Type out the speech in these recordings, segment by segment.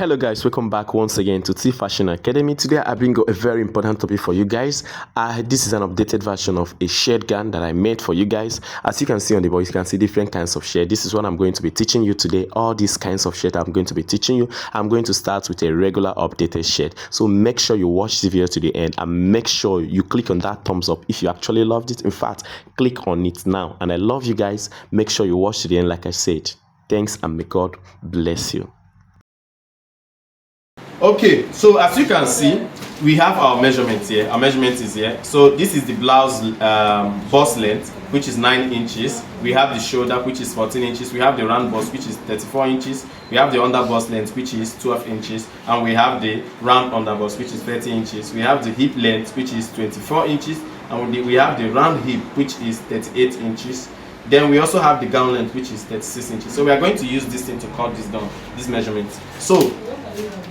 Hello guys, welcome back once again to CeeFashion Academy. Today I bring a very important topic for you guys. This is an updated version of a shade gown that I made for you guys. As you can see on the board, you can see different kinds of shade. This is what I'm going to be teaching you today. All these kinds of shade I'm going to be teaching you. I'm going to start with a regular updated shade. So make sure you watch the video to the end and make sure you click on that thumbs up if you actually loved it. In fact, click on it now. And I love you guys. Make sure you watch to the end like I said. Thanks and may God bless you. Okay, so as you can see, we have our measurements here. Our measurement is here. So this is the blouse bust length, which is 9 inches. We have the shoulder, which is 14 inches. We have the round bust, which is 34 inches. We have the under bust length, which is 12 inches. And we have the round under bust, which is 30 inches. We have the hip length, which is 24 inches. And we have the round hip, which is 38 inches. Then we also have the gown length, which is 36 inches. So we are going to use this thing to cut this down, this measurement. So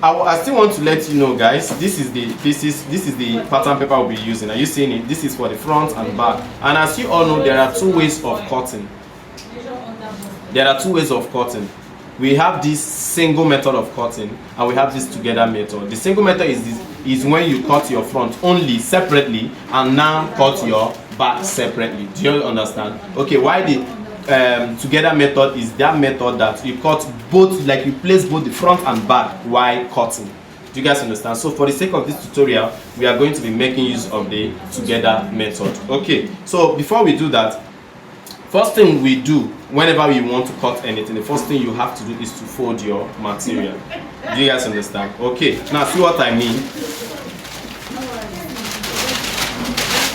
I still want to let you know, guys, this is the pattern paper we'll be using. Are you seeing it? This is for the front and back. And as you all know, there are two ways of cutting. We have this single method of cutting and we have this together method. The single method is when you cut your front only separately and now cut your back separately. Do you understand? Okay, why the together method is that method that you cut both, like you place both the front and back while cutting. Do you guys understand? So for the sake of this tutorial, we are going to be making use of the together method. Okay, so before we do that, first thing we do whenever we want to cut anything, the first thing you have to do is to fold your material. Do you guys understand? Okay, now see what I mean.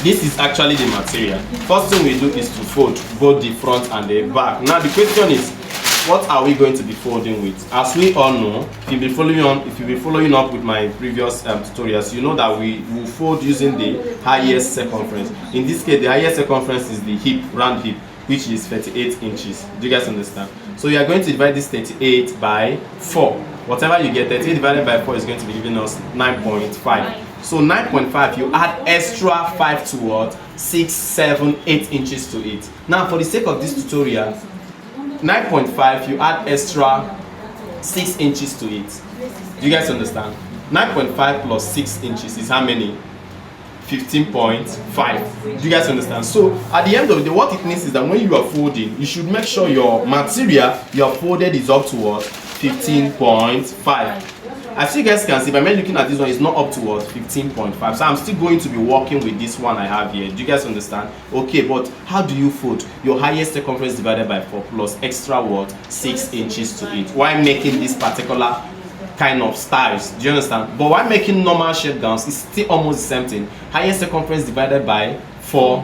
This is actually the material. First thing we do is to fold both the front and the back. Now the question is, what are we going to be folding with? As we all know, if you've been following up with my previous tutorials, you know that we will fold using the highest circumference. In this case, the highest circumference is the hip, round hip, which is 38 inches. Do you guys understand? So you are going to divide this 38 by 4. Whatever you get, 38 divided by 4 is going to be giving us 9.5. So 9.5, you add extra 5 to what? 6, 7, 8 inches to it. Now for the sake of this tutorial, 9.5, you add extra 6 inches to it. Do you guys understand? 9.5 plus 6 inches is how many? 15.5. Do you guys understand? So at the end of the day, what it means is that when you are folding, you should make sure your material you have folded is up to what? 15.5. As you guys can see, by me looking at this one, it's not up to what? 15.5. So I'm still going to be working with this one I have here. Do you guys understand? Okay, but how do you fold? Your highest circumference divided by 4 plus extra what? 6 inches to it. Why making this particular kind of styles? Do you understand? But while making normal shade gowns, it's still almost the same thing. Highest circumference divided by 4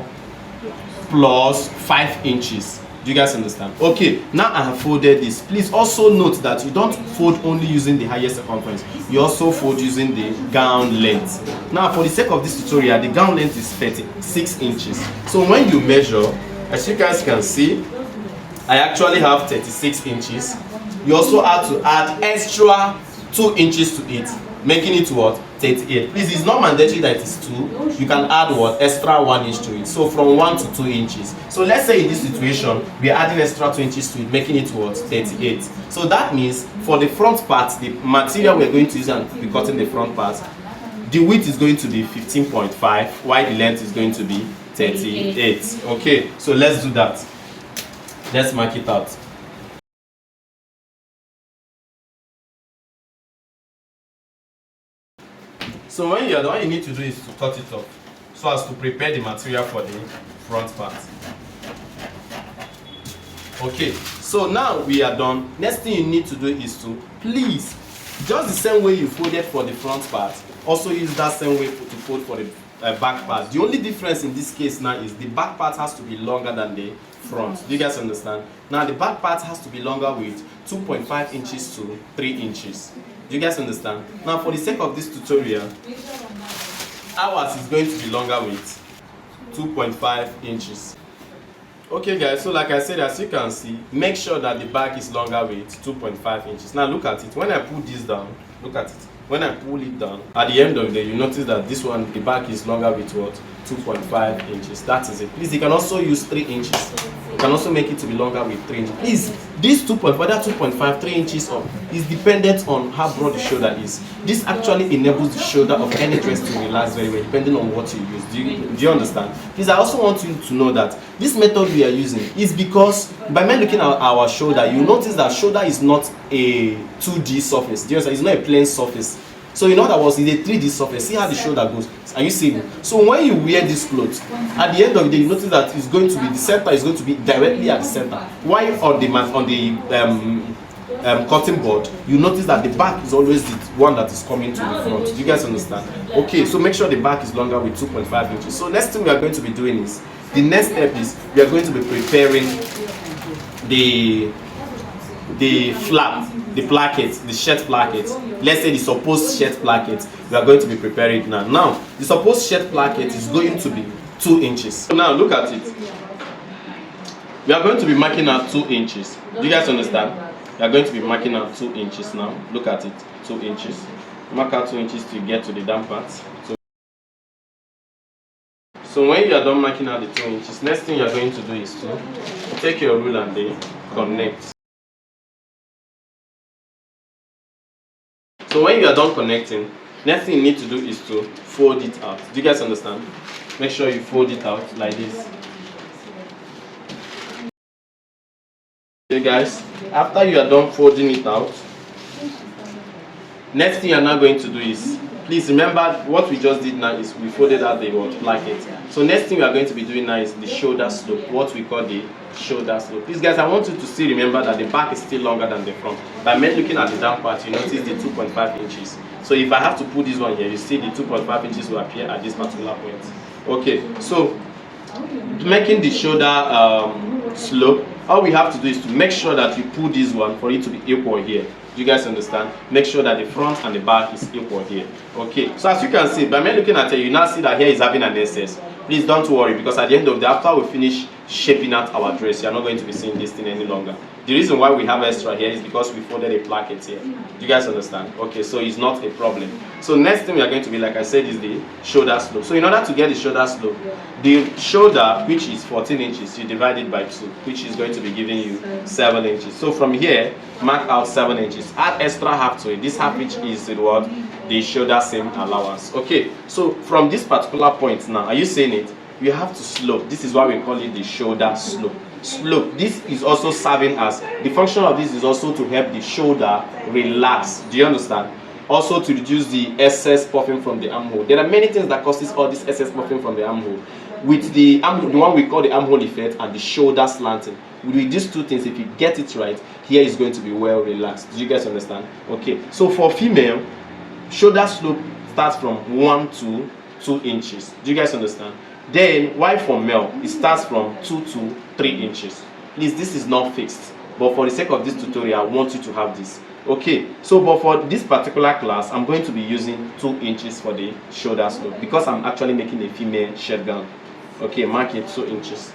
plus 5 inches. Do you guys understand? Okay, now I have folded this. Please also note that you don't fold only using the highest circumference. You also fold using the gown length. Now for the sake of this tutorial, the gown length is 36 inches. So when you measure, as you guys can see, I actually have 36 inches. You also have to add extra 2 inches to it, making it what? 38. Please, it's not mandatory that it's 2. You can add what? Extra 1 inch to it. So from 1 to 2 inches. So let's say in this situation, we are adding extra 2 inches to it, making it what? 38. So that means for the front part, the material we're going to use and be cutting the front part, the width is going to be 15.5, while the length is going to be 38. Okay, so let's do that. Let's mark it out. So when you're done, all you need to do is to cut it off so as to prepare the material for the front part. Okay, so now we are done. Next thing you need to do is to, please, just the same way you folded for the front part, also use that same way to fold for the back part. The only difference in this case now is the back part has to be longer than the front. Do you guys understand? Now the back part has to be longer with 2.5 inches to 3 inches. Do you guys understand? Now for the sake of this tutorial, ours is going to be longer with 2.5 inches. Okay guys, so like I said, as you can see, make sure that the back is longer with 2.5 inches. Now look at it. When I pull this down, look at it. When I pull it down, at the end of the day, you notice that this one, the back is longer with what? 2.5 inches. That is it. Please, you can also use 3 inches. can also make it to be longer with 3 inches. Please, this 2.5, whether 2.5, 3 inches up, is dependent on how broad the shoulder is. This actually enables the shoulder of any dress to relax very well, depending on what you use. Do you understand? Please, I also want you to know that this method we are using is because by me looking at our shoulder, you notice that shoulder is not a 2D surface. Do you understand? It's not a plain surface. So in other words, it's a 3D surface. See how the shoulder goes. Are you seeing? So when you wear this clothes, at the end of the day, you notice that it's going to be, the center is going to be directly at the center. While on the cutting board, you notice that the back is always the one that is coming to the front. Do you guys understand? Okay, so make sure the back is longer with 2.5 inches. So next thing we are going to be doing is, the next step is we are going to be preparing the flap, the placket, the shirt placket. Let's say the supposed shirt placket. We are going to be preparing it now. Now, the supposed shirt placket is going to be 2 inches. So now look at it. We are going to be marking out 2 inches. Do you guys understand? We are going to be marking out 2 inches now. Look at it, 2 inches. Mark out 2 inches to get to the down part. So when you are done marking out the 2 inches, next thing you are going to do is to take your rule and then connect. So when you are done connecting, next thing you need to do is to fold it out. Do you guys understand? Make sure you fold it out like this. Okay guys, after you are done folding it out, next thing you are now going to do is, please remember what we just did now is we folded out the placket. So next thing we are going to be doing now is the shoulder slope, what we call the shoulder slope. Please guys, I want you to still remember that the back is still longer than the front. By me looking at the down part, you notice the 2.5 inches. So if I have to put this one here, you see the 2.5 inches will appear at this particular point. Okay, so making the shoulder slope, all we have to do is to make sure that you pull this one for it to be equal here. Do you guys understand? Make sure that the front and the back is equal here. Okay, so as you can see, by me looking at it, you now see that here is having an excess. Please don't worry, because at the end of the day, after we finish shaping out our dress, you are not going to be seeing this thing any longer. The reason why we have extra here is because we folded a placket here. Do you guys understand? Okay, so it's not a problem. So next thing we are going to be, like I said, is the shoulder slope. So in order to get the shoulder slope, the shoulder, which is 14 inches, you divide it by 2, which is going to be giving you 7 inches. So from here, mark out 7 inches. Add extra half to it. This half inch is what the shoulder seam allowance. Okay, so from this particular point now, are you seeing it? You have to slope. This is why we call it the shoulder slope. Slope. This is also serving as, the function of this is also to help the shoulder relax. Do you understand? Also to reduce the excess puffing from the armhole. There are many things that causes all this excess puffing from the armhole. With the armhole, the one we call the armhole effect and the shoulder slanting. With these two things, if you get it right, here is going to be well relaxed. Do you guys understand? Okay. So for female, shoulder slope starts from 1 to 2 inches. Do you guys understand? Then, while for male, it starts from 2 to 3 inches. Please, this is not fixed, but for the sake of this tutorial, I want you to have this. Okay, so but for this particular class, I'm going to be using 2 inches for the shoulder slope because I'm actually making a female shirt gown. Okay, mark it 2 inches.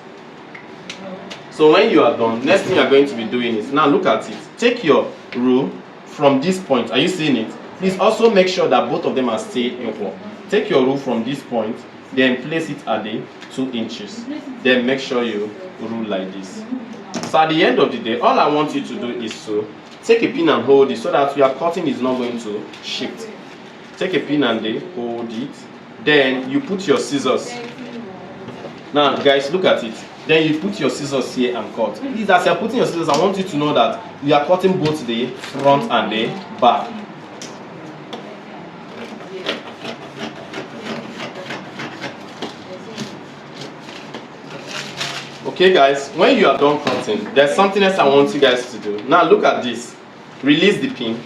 So when you are done, next thing you are going to be doing is, now look at it. Take your rule from this point. Are you seeing it? Please also make sure that both of them are still equal. Take your rule from this point, then place it at the 2 inches. Then make sure you rule like this. So at the end of the day, all I want you to do is to take a pin and hold it so that your cutting is not going to shift. Take a pin and then hold it. Then you put your scissors. Now guys, look at it. Then you put your scissors here and cut. Please, as you are putting your scissors, I want you to know that you are cutting both the front and the back. Okay guys, when you are done cutting, there's something else I want you guys to do. Now look at this. Release the pin.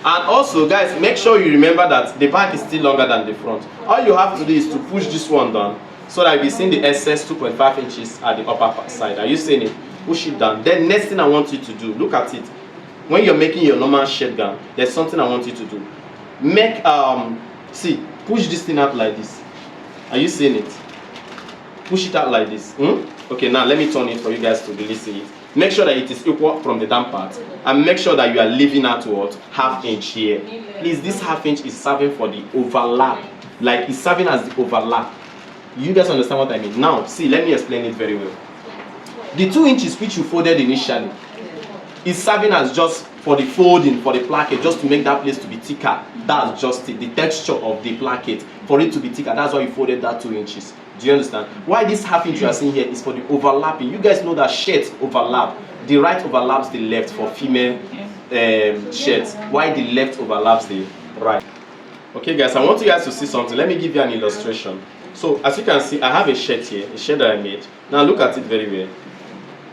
And also guys, make sure you remember that the back is still longer than the front. All you have to do is to push this one down so that you'll be seeing the excess 2.5 inches at the upper side. Are you seeing it? Push it down. Then next thing I want you to do, look at it. When you're making your normal shirt gown, there's something I want you to do. Make see, push this thing out like this. Are you seeing it? Push it out like this. Okay, now let me turn it for you guys to really see it. Make sure that it is equal from the down part, and make sure that you are leaving out what, ½ inch here. Please, this ½ inch is serving for the overlap. Like, it's serving as the overlap. You guys understand what I mean? Now, see, let me explain it very well. The 2 inches which you folded initially is serving as just for the folding, for the placket, just to make that place to be thicker. That's just it, the texture of the placket, for it to be thicker. That's why you folded that 2 inches. Do you understand? Why this half inch you are seeing here is for the overlapping. You guys know that shirts overlap. The right overlaps the left for female shirts, while the left overlaps the right. Okay guys, I want you guys to see something. Let me give you an illustration. So as you can see, I have a shirt here, a shirt that I made. Now look at it very well.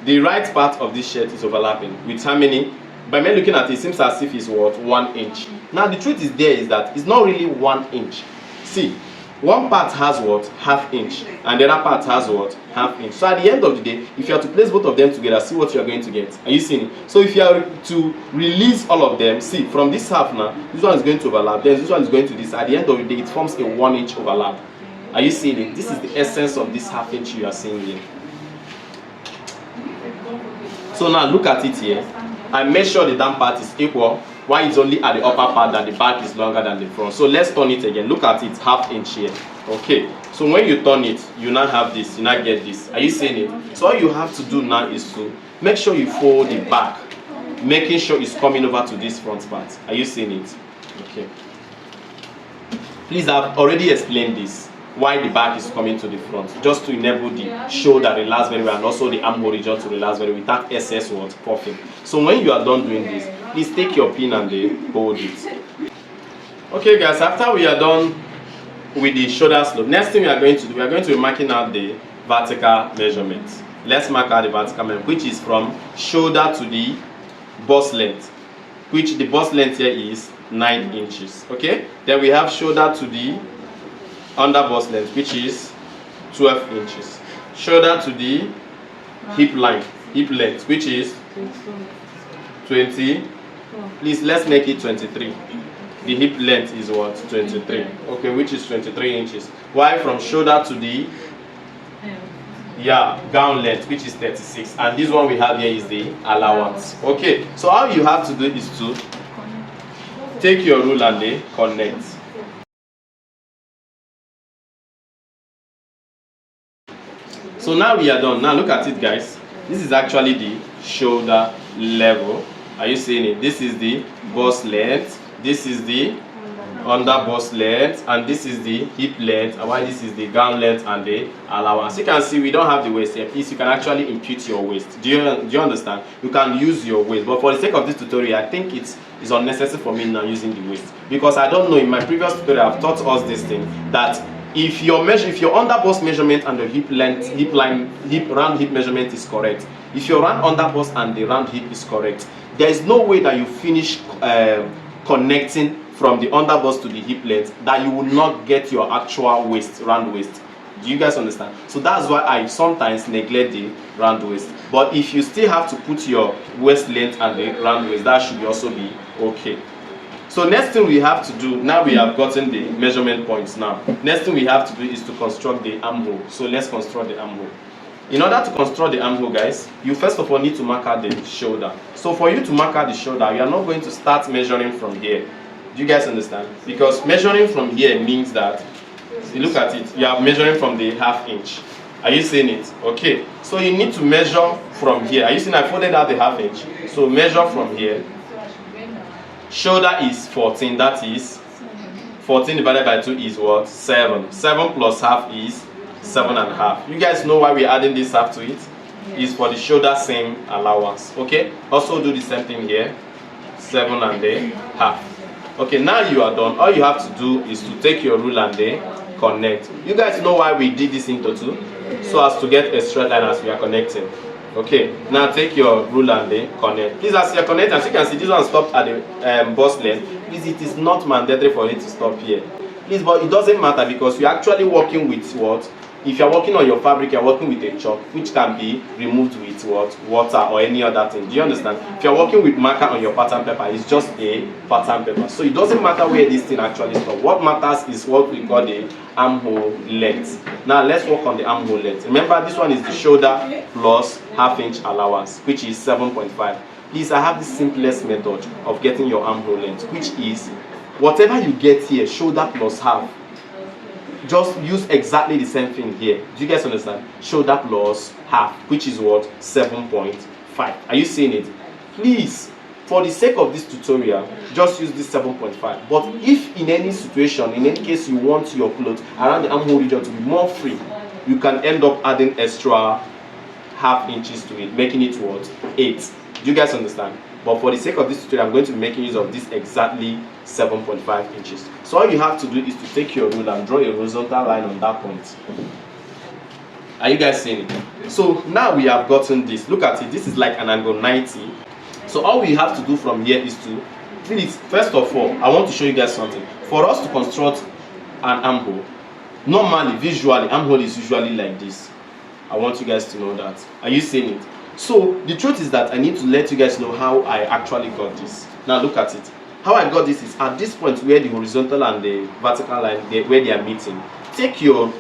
The right part of this shirt is overlapping with how many? By me looking at it, it seems as if it's what? 1 inch. Now the truth is there is that it's not really 1 inch. See, one part has what? Half inch, and the other part has what? Half inch. So at the end of the day, if you are to place both of them together, see what you are going to get. Are you seeing it? So if you are to release all of them, see, from this half now, this one is going to overlap, then this one is going to this. At the end of the day, it forms a 1 inch overlap. Are you seeing it? This is the essence of this half inch you are seeing here. So now look at it here. I make sure the down part is equal. Why it's only at the upper part that the back is longer than the front. So let's turn it again. Look at it, half inch here. Okay. So when you turn it, you now have this. You now get this. Are you seeing it? So all you have to do now is to make sure you fold the back, making sure it's coming over to this front part. Are you seeing it? Okay. Please, I've already explained this. Why the back is coming to the front, just to enable the shoulder relax very well, and also the armhole region to relax very well without excess what puffing. So when you are done doing this, please take your pin and hold it. Okay guys, after we are done with the shoulder slope, next thing we are going to do, we are going to be marking out the vertical measurements. Let's mark out the vertical measurement, which is from shoulder to the bust length, which the bust length here is 9 inches. Okay, then we have shoulder to the under bust length, which is 12 inches. Shoulder to the hip length, which is 20. Please, let's make it 23. The hip length is what? 23. Okay, which is 23 inches. While from shoulder to the gown length, which is 36. And this one we have here is the allowance. Okay, so all you have to do is to take your rule and connect. So now we are done. Now look at it guys. This is actually the shoulder level. Are you seeing it? This is the bust length. This is the under bust length. And this is the hip length. And while this is the gown length and the allowance. You can see we don't have the waist here. Please, you can actually impute your waist. Do you understand? You can use your waist. But for the sake of this tutorial, I think it's unnecessary for me now using the waist. Because I don't know, in my previous tutorial, I've taught us this thing that if your under bust measurement and the round hip measurement is correct, if your round under bust and the round hip is correct, there is no way that you finish connecting from the under bust to the hip length that you will not get your actual waist, round waist. Do you guys understand? So that's why I sometimes neglect the round waist. But if you still have to put your waist length and the round waist, that should also be okay. So next thing we have to do, now we have gotten the measurement points now. Next thing we have to do is to construct the armhole. So let's construct the armhole. In order to construct the armhole, guys, you first of all need to mark out the shoulder. So for you to mark out the shoulder, you are not going to start measuring from here. Do you guys understand? Because measuring from here means that, you look at it, you are measuring from the half inch. Are you seeing it? Okay. So you need to measure from here. Are you seeing I folded out the half inch? So measure from here. Shoulder is 14, that is 14 divided by 2 is what? 7. 7 plus half is 7.5. You guys know why we're adding this half to it? Is for the shoulder same allowance. Okay? Also do the same thing here. 7.5. Okay, now you are done. All you have to do is to take your rule and connect. You guys know why we did this into 2? So as to get a straight line as we are connecting. Okay, now take your rule and connect. Please, as you're connecting, as you can see, this one stopped at the bust length. Please, it is not mandatory for it to stop here. Please, but it doesn't matter because you're actually working with what? If you're working on your fabric, you're working with a chalk, which can be removed with what? Water or any other thing. Do you understand? If you're working with marker on your pattern paper, it's just a pattern paper. So it doesn't matter where this thing actually stops. What matters is what we call the armhole length. Now let's work on the armhole length. Remember, this one is the shoulder plus half inch allowance, which is 7.5. Please, I have the simplest method of getting your armhole length, which is whatever you get here, shoulder plus half. just use exactly the same thing here. Do you guys understand? Shoulder plus half, which is what? 7.5. Are you seeing it? Please, for the sake of this tutorial, just use this 7.5. But if in any situation, in any case you want your clothes around the armhole region to be more free, you can end up adding extra half inches to it, making it what? 8. Do you guys understand? But for the sake of this tutorial, I'm going to be making use of this exactly 7.5 inches. So all you have to do is to take your ruler and draw a horizontal line on that point. Are you guys seeing it? So now we have gotten this. Look at it. This is like an angle 90. So all we have to do from here is to, please, first of all, I want to show you guys something. For us to construct an armhole, normally, visually, armhole is usually like this. I want you guys to know that. Are you seeing it? So the truth is that I need to let you guys know how I actually got this. Now look at it. How I got this is at this point where the horizontal and the vertical line, where they are meeting. Take your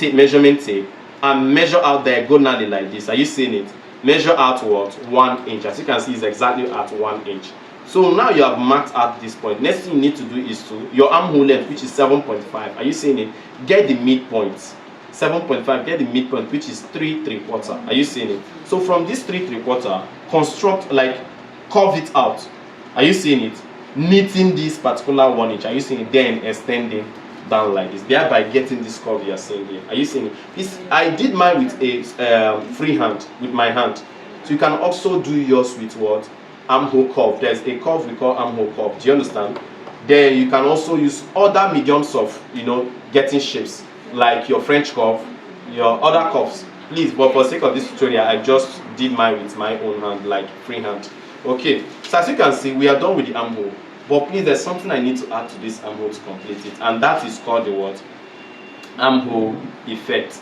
measurement tape and measure out diagonally like this. Are you seeing it? Measure out what? 1 inch. As you can see, it's exactly at 1 inch. So now you have marked at this point. Next thing you need to do is to your armhole length, which is 7.5. Are you seeing it? Get the midpoint. 7.5, get the midpoint, which is 3 3/4. Are you seeing it? So from this 3 3/4, construct, like, curve it out. Are you seeing it? Knitting this particular 1 inch. Are you seeing it? Then extending down like this, thereby getting this curve you are seeing here. Are you seeing it? I did mine with a free hand, with my hand. So you can also do yours with what? Armhole curve. There's a curve we call armhole curve. Do you understand? Then you can also use other mediums of, getting shapes, like your French curve, your other curves. Please, but for the sake of this tutorial, I just did mine with my own hand, like free hand. Okay, so as you can see, we are done with the armhole. But please, there's something I need to add to this armhole to complete it, and that is called the what? Armhole effect.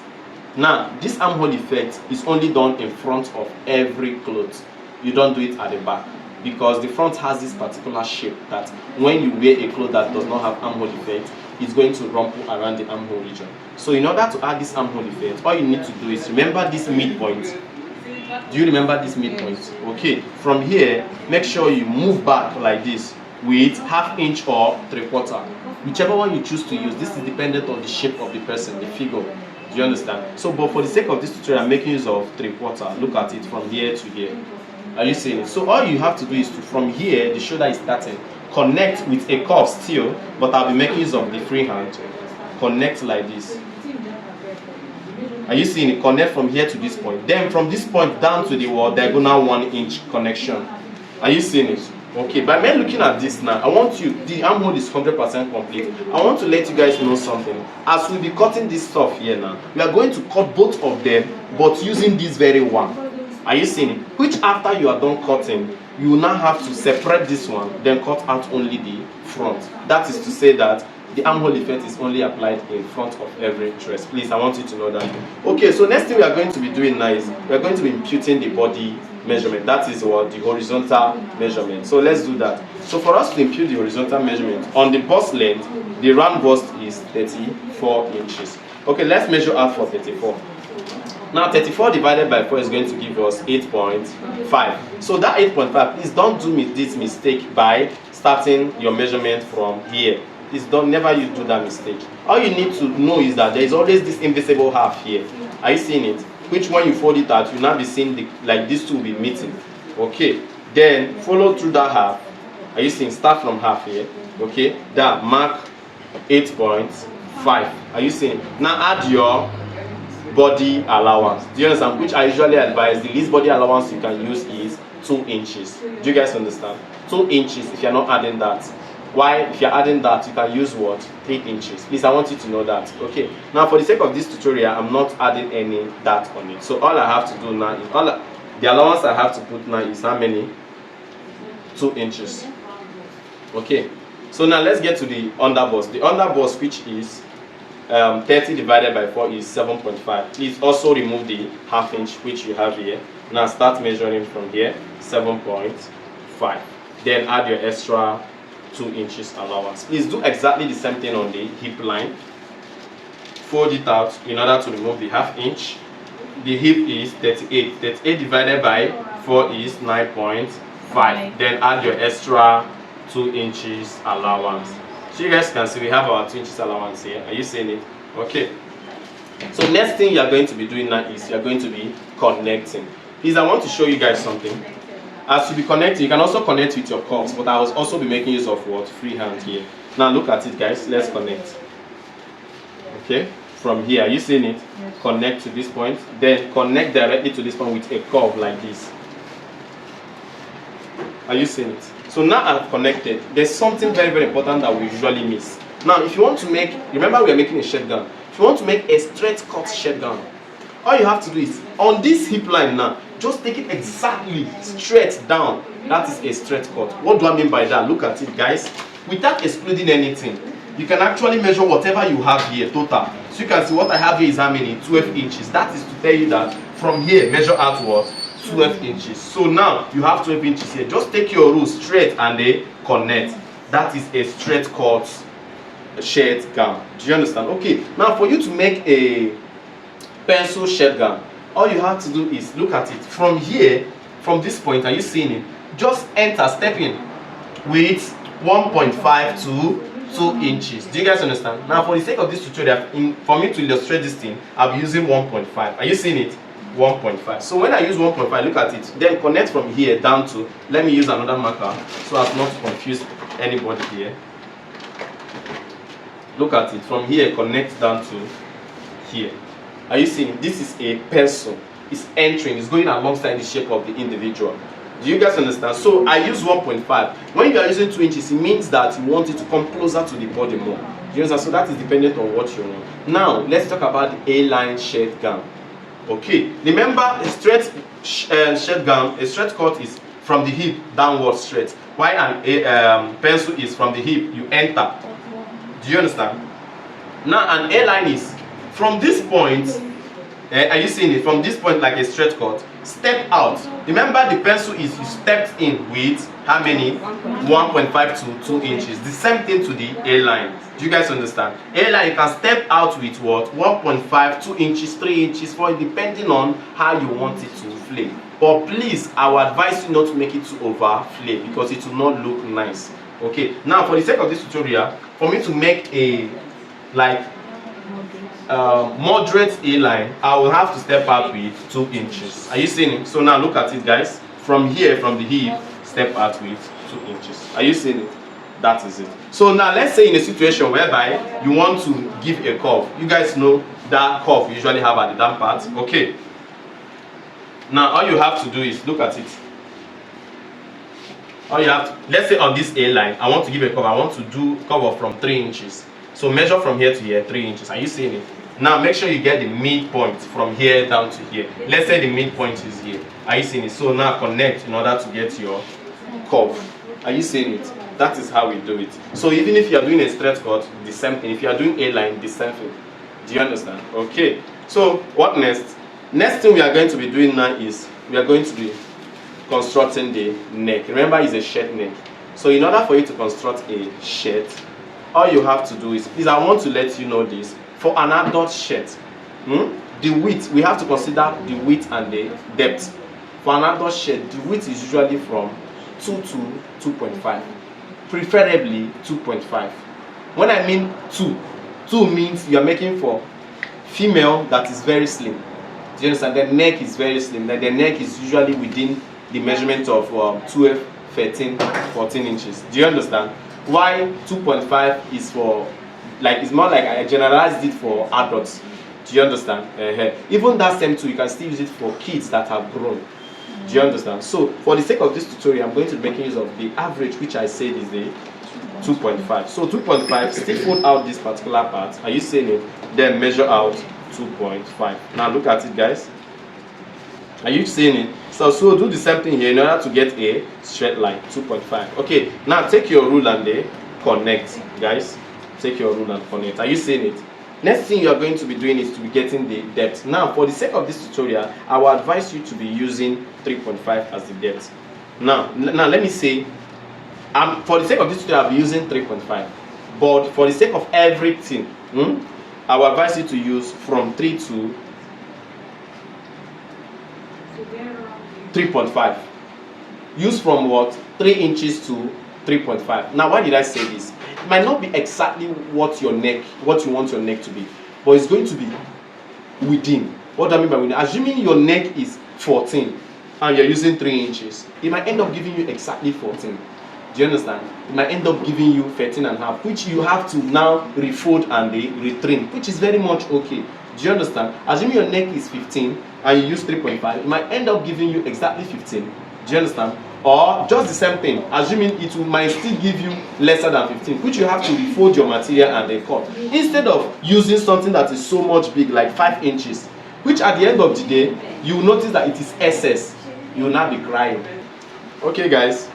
Now, this armhole effect is only done in front of every cloth. You don't do it at the back, because the front has this particular shape that when you wear a cloth that does not have armhole effect, it's going to rumple around the armhole region. So in order to add this armhole effect, all you need to do is remember this midpoint. Do you remember this midpoint? Okay, from here, make sure you move back like this with ½ inch or 3/4, whichever one you choose to use. This is dependent on the shape of the person, the figure. Do you understand? So, but for the sake of this tutorial, I'm making use of 3/4. Look at it from here to here. Are you seeing it? So all you have to do is to, from here, the shoulder is starting, connect with a curve still, but I'll be making use of the free hand. Connect like this. Are you seeing it? Connect from here to this point. Then from this point down to the wall, diagonal 1 inch connection. Are you seeing it? Okay, by me looking at this now, I want you, the armhole is 100% complete. I want to let you guys know something. As we'll be cutting this stuff here now, we are going to cut both of them, but using this very one. Are you seeing it? Which after you are done cutting, you will now have to separate this one, then cut out only the front. That is to say that the armhole effect is only applied in front of every dress. Please, I want you to know that. Okay, so next thing we are going to be doing now is we are going to be imputing the body measurement. That is what? The horizontal measurement. So let's do that. So for us to impute the horizontal measurement, on the bust length, the round bust is 34 inches. Okay, let's measure out for 34. Now 34 divided by 4 is going to give us 8.5. So that 8.5, please don't do this mistake by starting your measurement from here. Please don't never you do that mistake. All you need to know is that there is always this invisible half here. Are you seeing it? Which when you fold it out, you'll now be seeing like these two will be meeting. Okay, then follow through that half. Are you seeing? Start from half here. Okay, that mark 8.5. Are you seeing? Now add your body allowance. Do you understand? Which I usually advise, the least body allowance you can use is 2 inches. Do you guys understand? 2 inches if you're not adding that. Why? If you're adding that, you can use what? 3 inches. Please, I want you to know that. Okay. Now, for the sake of this tutorial, I'm not adding any that on it. So all I have to do now is the allowance I have to put now is how many? 2 inches. Okay. So now let's get to the underbust. The underbust, which is 30 divided by 4 is 7.5. Please also remove the ½ inch which you have here. Now start measuring from here, 7.5. Then add your extra 2 inches allowance. Please do exactly the same thing on the hip line. Fold it out in order to remove the ½ inch. The hip is 38. 38 divided by 4 is 9.5. Then add your extra 2 inches allowance. So you guys can see we have our 2 inches allowance here. Are you seeing it? Okay, so next thing you are going to be doing now is you are going to be connecting. Please, I want to show you guys something. As you be connecting, you can also connect with your cuffs, but I will also be making use of what? Free hand here. Now look at it, guys. Let's connect. Okay, from here, are you seeing it? Yes. Connect to this point, then connect directly to this point with a curve like this. Are you seeing it? So now I've connected. There's something very, very important that we usually miss. Now, if you want to make, remember we are making a shirt gown. If you want to make a straight cut shirt gown, all you have to do is, on this hip line now, just take it exactly straight down. That is a straight cut. What do I mean by that? Look at it, guys. Without excluding anything, you can actually measure whatever you have here, total. So you can see what I have here is how many? 12 inches. That is to tell you that from here, measure outward, 12 inches. So now you have 12 inches here. Just take your rule straight and they connect. That is a straight cut shirt gown. Do you understand? Okay, now for you to make a pencil shirt gown, all you have to do is look at it from here, from this point. Are you seeing it? Just enter, step in with 1.5 to 2 inches. Do you guys understand? Now for the sake of this tutorial, for me to illustrate this thing, I'll be using 1.5. Are you seeing it? 1.5. So when I use 1.5, look at it, then connect from here down to, let me use another marker so as not to confuse anybody here. Look at it, from here connect down to here. Are you seeing? This is a pencil. It's entering, it's going alongside the shape of the individual. Do you guys understand? So I use 1.5. When you are using 2 inches, it means that you want it to come closer to the body more. Do you understand? So that is dependent on what you want. Now let's talk about the A-line shirt gown. Okay, remember a straight shirt gown, a straight cut is from the hip downward straight. While an pencil is from the hip, you enter. Do you understand? Now an A-line is from this point, are you seeing it? From this point, like a straight cut, step out. Remember the pencil is you stepped in with how many? 1.5 to 2 inches. The same thing to the A-line. Do you guys understand? A-line, you can step out with what? 1.5, 2 inches, 3 inches, 4, depending on how you want it to flay. But please, I would advise you not to make it too over flay because it will not look nice. Okay, now for the sake of this tutorial, for me to make a moderate A-line, I will have to step out with 2 inches. Are you seeing it? So now look at it, guys. From here, from the hip, step out with 2 inches. Are you seeing it? That is it. So now let's say in a situation whereby you want to give a curve. You guys know that curve you usually have at the down part. Okay. Now all you have to do is look at it. All you have to, let's say on this A-line, I want to give a curve. I want to do cover from 3 inches. So measure from here to here, 3 inches. Are you seeing it? Now make sure you get the midpoint from here down to here. Let's say the midpoint is here. Are you seeing it? So now connect in order to get your curve. Are you seeing it? That is how we do it. So even if you are doing a straight cut, the same thing. If you are doing A-line, the same thing. Do you understand? Okay. So what next? Next thing we are going to be doing now is we are going to be constructing the neck. Remember, it's a shirt neck. So in order for you to construct a shirt, all you have to do is, please, I want to let you know this. For an adult shirt, the width, we have to consider the width and the depth. For an adult shirt, the width is usually from 2 to 2.5, preferably 2.5. When I mean 2 means you are making for female that is very slim. Do you understand? The neck is very slim. The neck is usually within the measurement of 12, 13, 14 inches. Do you understand? Why 2.5 is for, like, it's more like I generalized it for adults. Do you understand? Even that same too, you can still use it for kids that have grown. Do you understand? So for the sake of this tutorial, I'm going to be making use of the average, which I said is the 2.5. So 2.5, still fold out this particular part. Are you seeing it? Then measure out 2.5. Now look at it, guys. Are you seeing it? So do the same thing here in order to get a straight line, 2.5. Okay, now take your rule and connect, guys. Take your rule and connect. Are you seeing it? Next thing you are going to be doing is to be getting the depth. Now, for the sake of this tutorial, I will advise you to be using 3.5 as the depth. Now let me say, for the sake of this tutorial, I'll be using 3.5. But for the sake of everything, I will advise you to use from 3 to 3.5. Use from what? 3 inches to 3.5. Now, why did I say this? It might not be exactly what you want your neck to be. but it's going to be within. What do I mean by within? Assuming your neck is 14 and you're using 3 inches, it might end up giving you exactly 14. Do you understand? It might end up giving you 13 and a half, which you have to now refold and retrim, which is very much okay. Do you understand? Assuming your neck is 15 and you use 3.5, it might end up giving you exactly 15. Do you understand? Or just the same thing, assuming might still give you lesser than 15, which you have to refold your material and then cut. Instead of using something that is so much big, like 5 inches, which at the end of the day, you will notice that it is excess. You will not be crying. Okay, guys.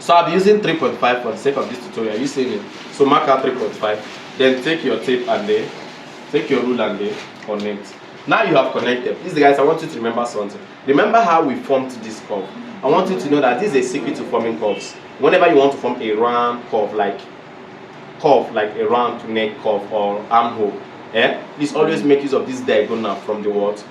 So I'll be using 3.5 for the sake of this tutorial. Are you seeing it? So mark out 3.5. Then take your tape and then take your rule and then connect. Now you have connected. Please, guys, I want you to remember something. Remember how we formed this curve. I want you to know that this is a secret to forming curves. Whenever you want to form a round curve like a round neck curve or armhole, please always make use of this diagonal from the what?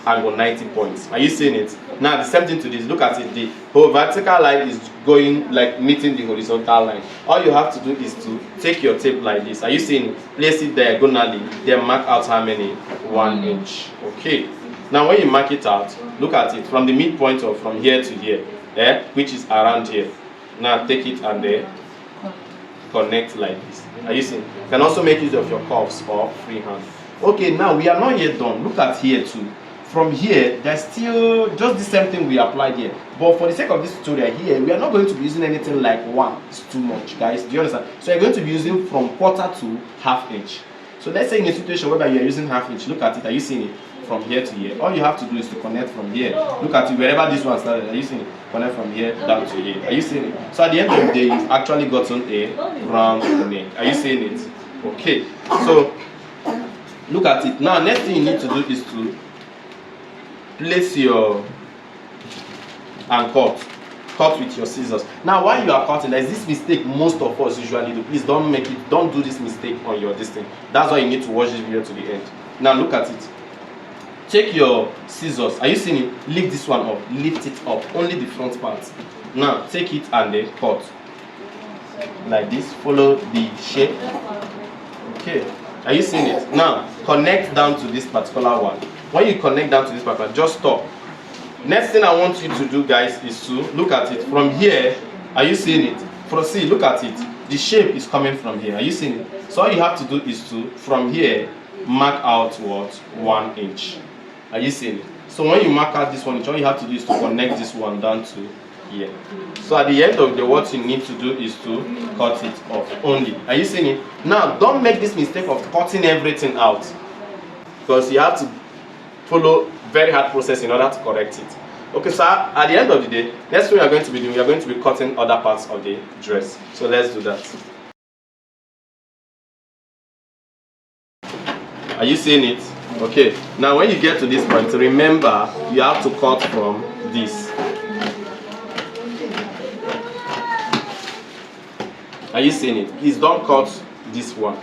Angle 90 points. Are you seeing it? Now the same thing to this. Look at it. The whole vertical line is going like meeting the horizontal line. All you have to do is to take your tape like this. Are you seeing it? Place it diagonally. Then mark out how many? 1 inch. Okay. Now when you mark it out, look at it from the midpoint of from here to here, which is around here. Now take it and then connect like this. Are you seeing? You can also make use of your curves or freehand. Okay, now we are not yet done. Look at here too. From here, there's still just the same thing we applied here. But for the sake of this tutorial here, we are not going to be using anything like 1. It's too much, guys. Do you understand? So you're going to be using from 1/4 to 1/2 inch. So let's say in a situation where you're using 1/2 inch, look at it. Are you seeing it? From here to here. All you have to do is to connect from here. Look at it, wherever this one started. Are you seeing it? Connect from here down to here. Are you seeing it? So at the end of the day, you've actually gotten a round neck. Are you seeing it? Okay. So look at it. Now, next thing you need to do is to place your and cut with your scissors. Now while you are cutting, there's this mistake most of us usually do. Please don't do this mistake on your distance. That's why you need to watch this video to the end. Now look at it. Take your scissors. Are you seeing it? Lift this one up. Lift it up. Only the front part. Now take it and then cut like this. Follow the shape. Okay. Are you seeing it? Now connect down to this particular one. When you connect down to this particular, just stop. Next thing I want you to do, guys, is to look at it from here. Are you seeing it? See, look at it. The shape is coming from here. Are you seeing it? So all you have to do is to, from here, mark out what? 1 inch. Are you seeing it? So when you mark out this 1 inch, all you have to do is to connect this one down to here. So at the end of the day, what you need to do is to cut it off only. Are you seeing it? Now, don't make this mistake of cutting everything out, because you have to follow very hard process in order to correct it. Okay, so at the end of the day, next thing we are going to be doing, we are going to be cutting other parts of the dress. So let's do that. Are you seeing it? Okay, now when you get to this point, remember you have to cut from this. Are you seeing it? Please don't cut this one.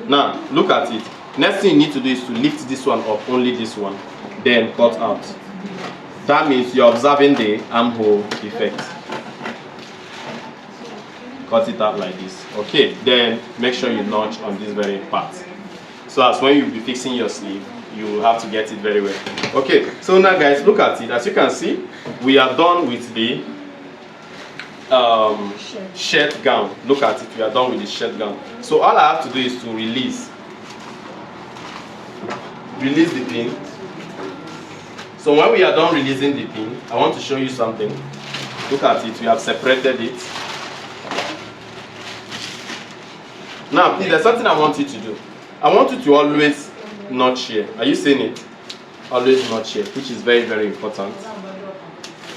Now look at it. Next thing you need to do is to lift this one up, only this one, then cut out. That means you're observing the armhole effect. Cut it out like this. Okay, then make sure you notch on this very part. So as when you'll be fixing your sleeve, you will have to get it very well. Okay, so now guys, look at it. As you can see, we are done with the shirt gown. Look at it, we are done with the shirt gown. So all I have to do is to release the pin. So when we are done releasing the pin, I want to show you something. Look at it, we have separated it. Now please, there's something I want you to do. I want you to always notch here. Are you seeing it? Always notch here, which is very, very important.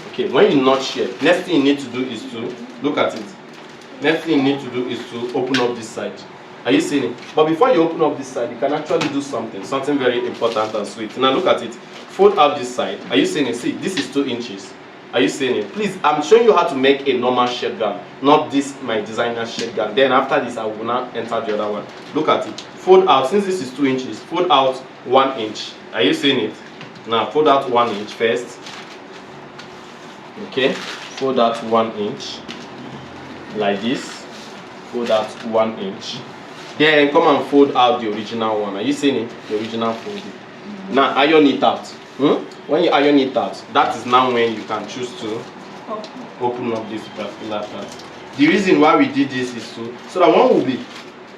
Okay, when you notch here, next thing you need to do is to look at it. Next thing you need to do is to open up this side. Are you seeing it? But before you open up this side, you can actually do something very important and sweet. Now look at it. Fold out this side. Are you seeing it? See, this is 2 inches. Are you seeing it? Please, I'm showing you how to make a normal shirt gown, not this my designer shirt gown. Then after this, I will now enter the other one. Look at it. Fold out. Since this is 2 inches, fold out 1 inch. Are you seeing it? Now fold out 1 inch first. Okay, fold out 1 inch like this. Fold out 1 inch Then come and fold out the original one. Are you seeing it? The original folding. Now iron it out. When you iron it out, that is now when you can choose to open up this particular part. The reason why we did this is so that when we'll be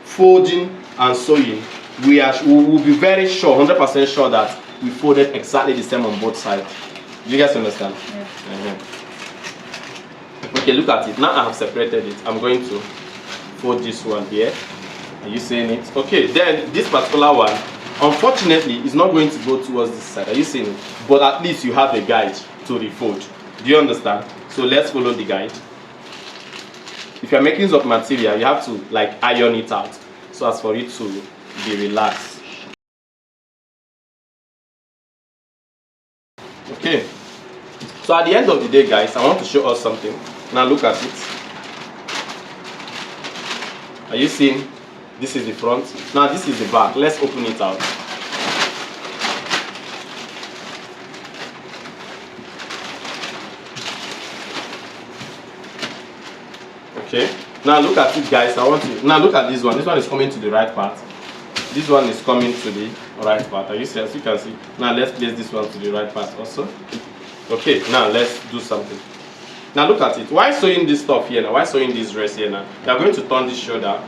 folding and sewing, we will be very sure, 100% sure that we folded exactly the same on both sides. Do you guys understand? Yeah. Okay, look at it. Now I have separated it. I'm going to fold this one here. Are you seeing it? Okay, then this particular one, unfortunately, is not going to go towards this side. Are you seeing it? But at least you have a guide to refold. Do you understand? So let's follow the guide. If you're making use of material, you have to like iron it out so as for it to be relaxed. Okay. So at the end of the day, guys, I want to show us something. Now look at it. Are you seeing? This is the front. Now this is the back. Let's open it out. Okay. Now look at it, guys. I want to now look at this one. This one is coming to the right part. This one is coming to the right part. Are you see? As you can see. Now let's place this one to the right part also. Okay. Now let's do something. Now look at it. Why sewing this stuff here now? Why sewing this dress here now? You are going to turn this shoulder,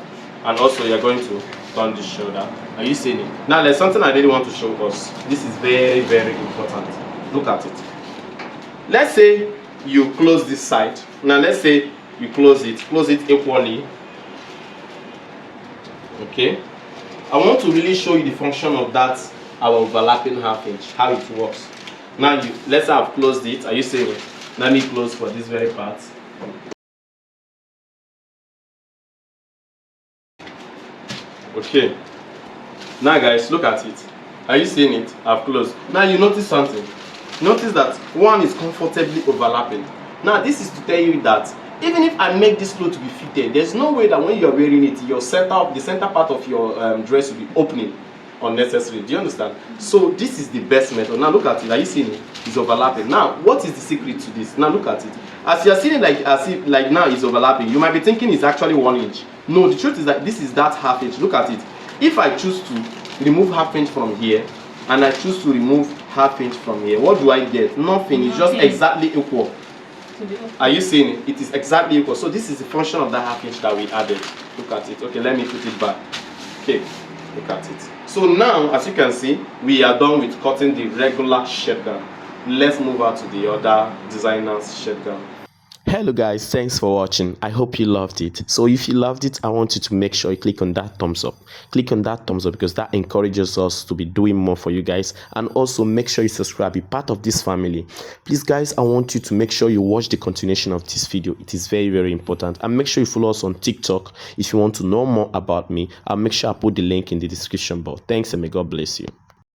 and also you are going to turn this shoulder. Are you seeing it? Now there's something I really want to show us. This is very, very important. Look at it. Let's say you close this side. Now let's say you close it equally. Okay. I want to really show you the function of that our overlapping half inch, how it works. Now let's say I've closed it. Are you seeing it? Let me close for this very part. Okay. Now guys, look at it. Are you seeing it? I've closed. Now you notice something. Notice that one is comfortably overlapping. Now this is to tell you that even if I make this clothes to be fitted, there's no way that when you're wearing it, the center part of your dress will be opening unnecessarily. Do you understand? So this is the best method. Now look at it. Are you seeing it? It's overlapping. Now what is the secret to this? Now look at it. As you're seeing it as if now it's overlapping, you might be thinking it's actually 1 inch. No, the truth is that this is that half inch. Look at it. If I choose to remove half inch from here and I choose to remove half inch from here, what do I get? Nothing. It's just exactly equal. Are you seeing it? It is exactly equal. So this is the function of that half inch that we added. Look at it. Okay, let me put it back. Okay, look at it. So now, as you can see, we are done with cutting the regular shirt gown. Let's move on to the other designer's shirt gown. Hello guys, thanks for watching. I hope you loved it. So if you loved it, I want you to make sure you click on that thumbs up. Click on that thumbs up because that encourages us to be doing more for you guys. And also make sure you subscribe, be part of this family. Please guys, I want you to make sure you watch the continuation of this video. It is very, very important. And make sure you follow us on TikTok if you want to know more about me. I'll make sure I put the link in the description box. Thanks and may God bless you.